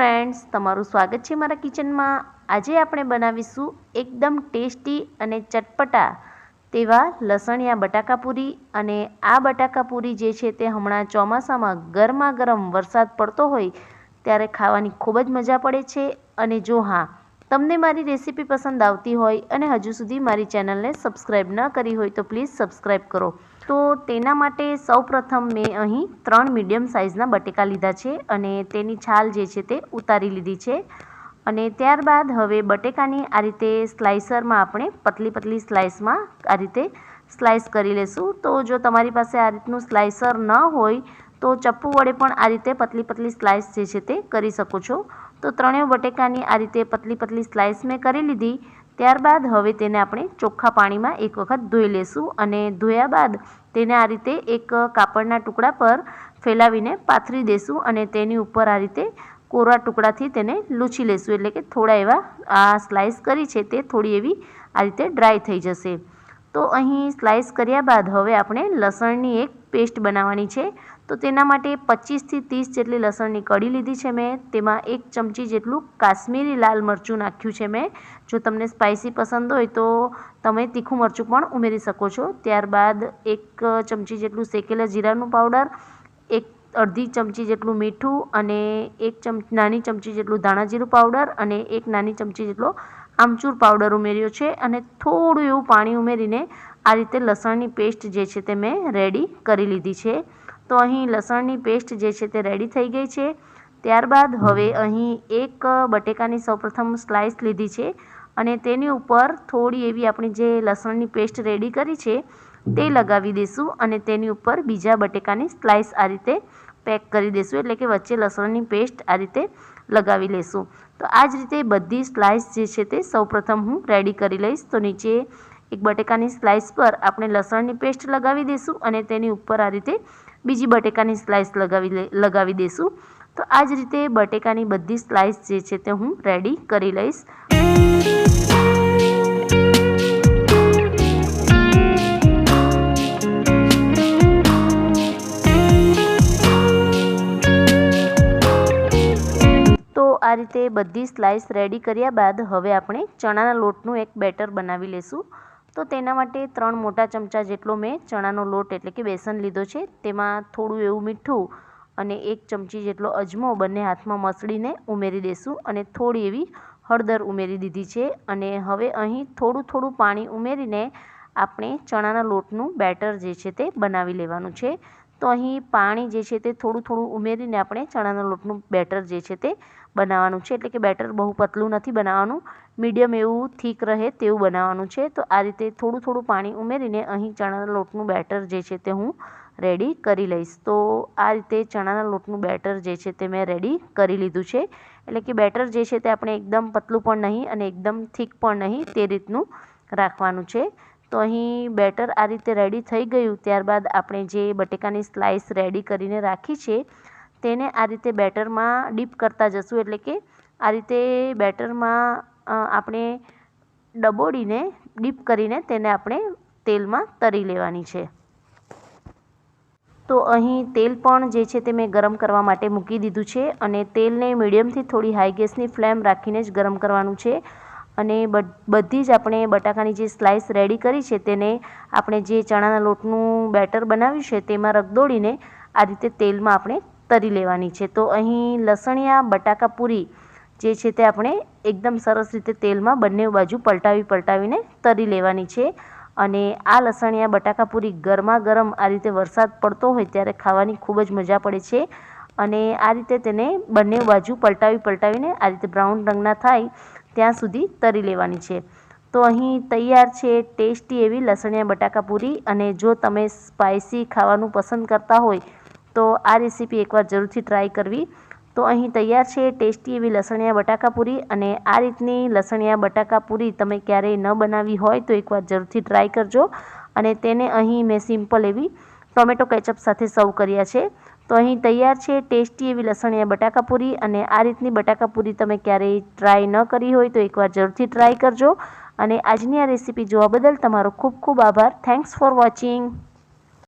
Friends, तमारुं स्वागत है मारा किचन में। आज आपणे बनावीशुं एकदम टेस्टी अने चटपटा तेवा लसणिया बटाकापूरी। अने आ बटाकापूरी जे छे ते हमणां ચોમાસામાં गरमा गरम वरसाद पड़तो होय त्यारे खावानी खूब ज मजा पड़े छे। अने जो हाँ, तमने मारी रेसिपी पसंद आवती होय अने हजू सुधी मारी चेनल ने सब्सक्राइब न करी होय तो प्लीज सब्सक्राइब करो। तो तेना माटे सौ प्रथम मैं अहीं 3 मीडियम साइजना बटेका लीधा छे अने तेनी छाल जे छे ते उतारी लीधी छे। अने त्यारबाद हवे बटेकानी आ रीते स्लाइसर में आपणे पतली पतली स्लाइस में आ रीते स्लाइस करी लेशुं। तो जो तमारी पासे आ रीतनुं स्लाइसर न होय तो चप्पू वडे पण आ रीते पतली पतली स्लाइस जे छे ते करी शको छो। तो त्रणेय बटेकानी आ रीते पतली पतली स्लाइस में करी लीधी। त्यारबाद हवे तेने आपणे ચોખ્ખા पाणीमां एक वखत धोई लेशुं अने धोया बाद तेने आ रीते एक कापड़ना टुकड़ा पर फैलावीने पाथरी देशुं अने तेनी उपर आ रीते कोरा टुकड़ाथी तेने लूछी लेशुं, एटले के थोड़ा एवा आ स्लाइस करी छे ते थोड़ी एवी आ रीते ड्राय थई जशे। तो अहीं स्लाइस कर्या बाद हवे आपणे लसणनी एक पेस्ट बनाववानी छे। तो तेना माटे 25 થી 30 जेटली लसणनी कड़ी लीधी छे मैं। तेमां 1 चमची जेटલું काश्मीरी लाल मरचुं नाख्युं छे मैं। जो तमने स्पाइसी पसंद होय तो तमे तीखું मरचું पण उमेरी शको छो। त्यारबाद 1 चमची जेटલું શેકેલા जीराનું पाउडर, 1 अर्धी चमची जेटલું मीठું अने 1 नानी चमची जेटલું धाणा जीरुं पाउडर अने 1 नानी चमची जेटલો आमचूर पाउडर उमेर्यो छे अने थोड़ुं एवुं पाणी उमेरीने आ रीते लसणनी पेस्ट जे छे ते मैं रेडी करी लीधी छे। तो अहीं लसणनी पेस्ट जे छे ते रेडी थई गई छे। त्यारबाद हवे अहीं एक बटेकानी सौप्रथम स्लाइस लीधी छे अने तेनी उपर थोड़ी एवी आपणी जे लसणनी पेस्ट रेडी करी छे ते लगावी देशुं अने तेनी उपर बीजा बटेकानी स्लाइस आ रीते पेक करी देशुं, एटले के वच्चे लसणनी पेस्ट आ रीते लगावी लेशुं। तो आ ज रीते बधी स्लाइस जे छे ते सौप्रथम हूँ रेडी करी लईश। तो नीचे एक बटेकानी स्लाइस पर आपणे लसणनी पेस्ट लगावी देशुं अने तेनी उपर आ रीते बीजी बटेकानी स्लाइस लगावी देशुं। तो आ ज रीते बटेकानी बधी स्लाइस जे छे ते हूँ रेडी करी लईश। तो आ रीते बधी स्लाइस रेडी कर्या बाद हवे आपणे चणाना लोटनुं एक बेटर बनावी लेशुं। तो तेना माटे 3 मोटा चमचा जेटलो मैं चणानो लोट एटले के बेसन लीधो छे। तेमां थोड़ुं एवुं मीठुं अने 1 चमची जेटलो अजमो बंने हाथमां मसळीने उमेरी देशुं अने थोड़ी एवी हळदर उमेरी दीधी छे। अने हवे अहीं थोड़ुं थोड़ुं पाणी उमेरीने आपणे चणाना लोटनुं बेटर जे छे ते बनावी लेवानुं छे। तो अहीं पाणी जे छे ते थोड़ुं थोड़ुं उमेरीने आपणे चणाना लोटनुं बेटर जे छे ते बनाववानुं छे, एटले के बेटर बहु पतलुं नथी बनाववानुं, मीडियम एवुं थीक रहे तेवुं बनाववानुं छे। तो आ रीते थोड़ुं थोड़ुं पाणी उमेरीने अहीं चणाना लोटनुं बेटर जे छे ते हूँ रेडी करी लईश। तो आ रीते चणाना लोटनुं बेटर जे छे ते मैं रेडी करी लीधुं छे, एटले के बेटर जे छे ते आपणे एकदम पतलुं पण नहीं अने एकदम थीक पण नहीं ते रीतनुं राखवानुं छे। तो अहीं बेटर आ रीते रेडी थई गयुं। त्यारबाद आपणे जे बटेकानी स्लाइस रेडी करीने राखी छे तेने आ रीते बेटर में डीप करता जशुं, एटले के आ रीते बेटर में आपणे डबोड़ीने डीप करीने तेने आपणे तेल में तरी लेवानी छे। तो अहीं तेल पण जे छे ते मैं गरम करवा माटे मूकी दीधुं छे अने तेलने मीडियम थी थोड़ी हाई गैसनी फ्लेम राखीने ज गरम करवानुं छे। अने बधी ज आपणे बटाकानी जे स्लाइस रेडी करी छे तेने आपणे जे चणाना लोटनुं बेटर बनाव्युं छे तेमां रगदोड़ीने आ रीते तेल में आपणे तरी लेवानी छे। तो अहीं लसणिया बटाकापूरी जे छे ते आपणे एकदम सरस रीते तेल में बंने बाजू पलटावीने तरी लेवानी छे। अने आ लसणिया बटाकापूरी गरमा गरम आ रीते वरसाद पड़तो होय त्यारे खावानी खूब ज मजा पड़े छे। अने आ रीते तेने बंने बाजू पलटावीने आ रीते ब्राउन रंगना थाय त्यां सुधी तरी लेवानी छे। तो अहीं तैयार छे टेस्टी एवी लसणिया बटाकापूरी। अने जो तमे स्पाइसी खावानुं पसंद करता होय तो आ रेसिपी एक बार जरूरथी ट्राय करवी। तो अहीं तैयार छे टेस्टी एवी लसणिया बटाकापूरी। अने आ रीतनी लसणिया बटाकापूरी तमे क्यारेय न बनावी होय तो एक बार जरूरथी ट्राय करजो। अने तेने अहीं मैं सिम्पल एवी टोमेटो केचप साथे सर्व कर्या छे। तो अहीं तैयार छे टेस्टी एवी लसणिया बटाकापूरी। अने आ रीतनी बटाकापूरी तमे क्यारेय ट्राय न करी होय तो एक बार जरूरथी ट्राय करजो। अने आजनी आ रेसिपी जोवा बदल तमारो खूब खूब आभार। Thanks for watching.